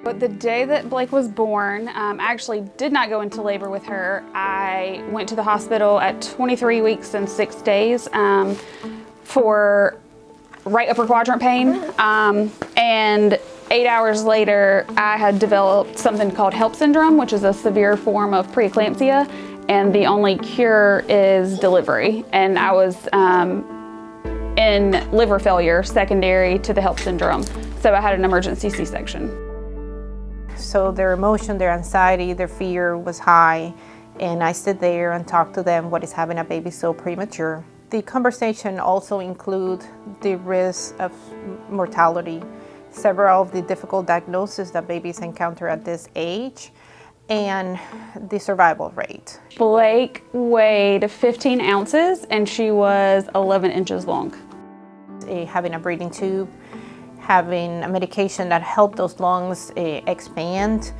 But the day that Blake was born, I actually did not go into labor with her. I went to the hospital at 23 weeks and 6 days for right upper quadrant pain. And 8 hours later, I had developed something called HELP syndrome, which is a severe form of preeclampsia. And the only cure is delivery. And I was in liver failure secondary to the HELP syndrome. So I had an emergency C-section. So their emotion, their anxiety, their fear was high, and I sit there and talk to them what is having a baby so premature. The conversation also include the risk of mortality, several of the difficult diagnoses that babies encounter at this age, and the survival rate. Blake weighed 15 ounces and she was 11 inches long. Having a breathing tube, having a medication that helped those lungs expand.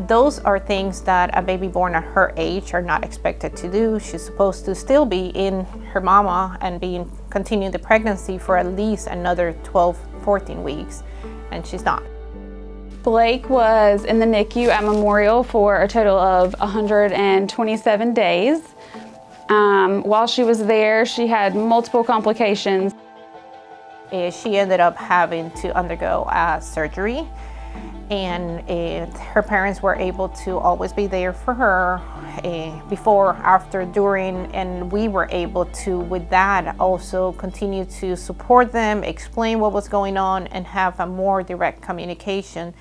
Those are things that a baby born at her age are not expected to do. She's supposed to still be in her mama and continue the pregnancy for at least another 12, 14 weeks, and she's not. Blake was in the NICU at Memorial for a total of 127 days. While she was there, she had multiple complications. She ended up having to undergo surgery, and her parents were able to always be there for her before, after, during, and we were able to, with that, also continue to support them, explain what was going on, and have a more direct communication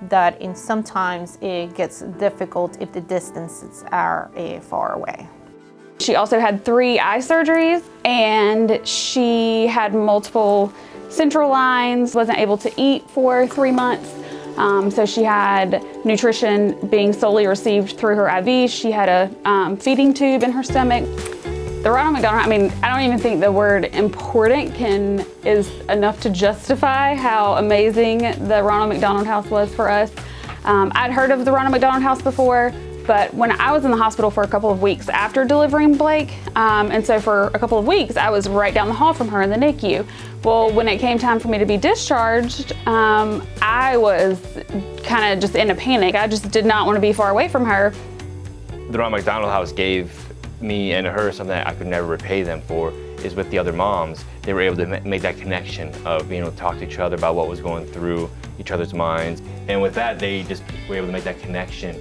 that sometimes it gets difficult if the distances are far away. She also had 3 eye surgeries, and she had multiple central lines, wasn't able to eat for 3 months. So she had nutrition being solely received through her IV. She had a feeding tube in her stomach. The Ronald McDonald, I don't even think the word important is enough to justify how amazing the Ronald McDonald House was for us. I'd heard of the Ronald McDonald House before, but when I was in the hospital for a couple of weeks after delivering Blake, and so for a couple of weeks I was right down the hall from her in the NICU. Well, when it came time for me to be discharged, I was kind of just in a panic. I just did not want to be far away from her. The Ronald McDonald House gave me and her something that I could never repay them for, is with the other moms. They were able to make that connection of being able to talk to each other about what was going through each other's minds. And with that, they just were able to make that connection.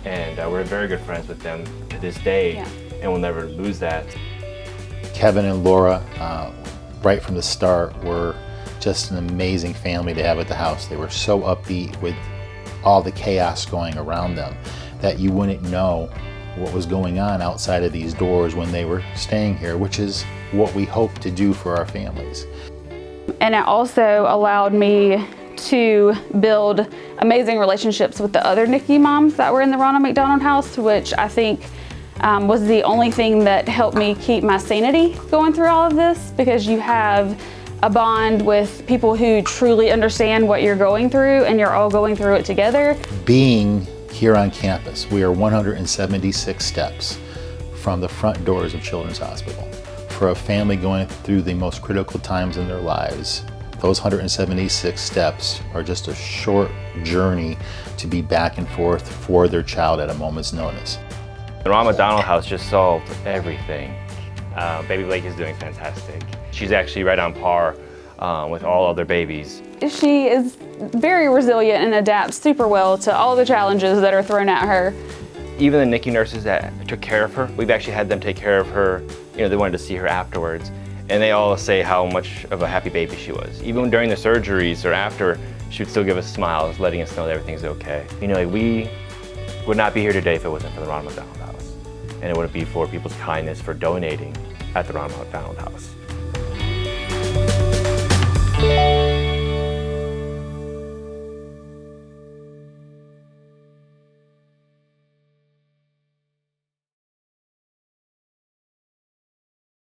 And we're very good friends with them to this day, yeah. And we'll never lose that. Kevin and Laura, right from the start, were just an amazing family to have at the house. They were so upbeat with all the chaos going around them that you wouldn't know what was going on outside of these doors when they were staying here, which is what we hope to do for our families. And it also allowed me to build amazing relationships with the other NICU moms that were in the Ronald McDonald House, which I think was the only thing that helped me keep my sanity going through all of this, because you have a bond with people who truly understand what you're going through, and you're all going through it together. Being here on campus, we are 176 steps from the front doors of Children's Hospital. For a family going through the most critical times in their lives, those 176 steps are just a short journey to be back and forth for their child at a moment's notice. The Ronald McDonald House just solved everything. Baby Blake is doing fantastic. She's actually right on par with all other babies. She is very resilient and adapts super well to all the challenges that are thrown at her. Even the NICU nurses that took care of her, we've actually had them take care of her. You know, they wanted to see her afterwards. And they all say how much of a happy baby she was. Even during the surgeries or after, she would still give us smiles, letting us know that everything's okay. You know, we would not be here today if it wasn't for the Ronald McDonald House. And it wouldn't be for people's kindness for donating at the Ronald McDonald House.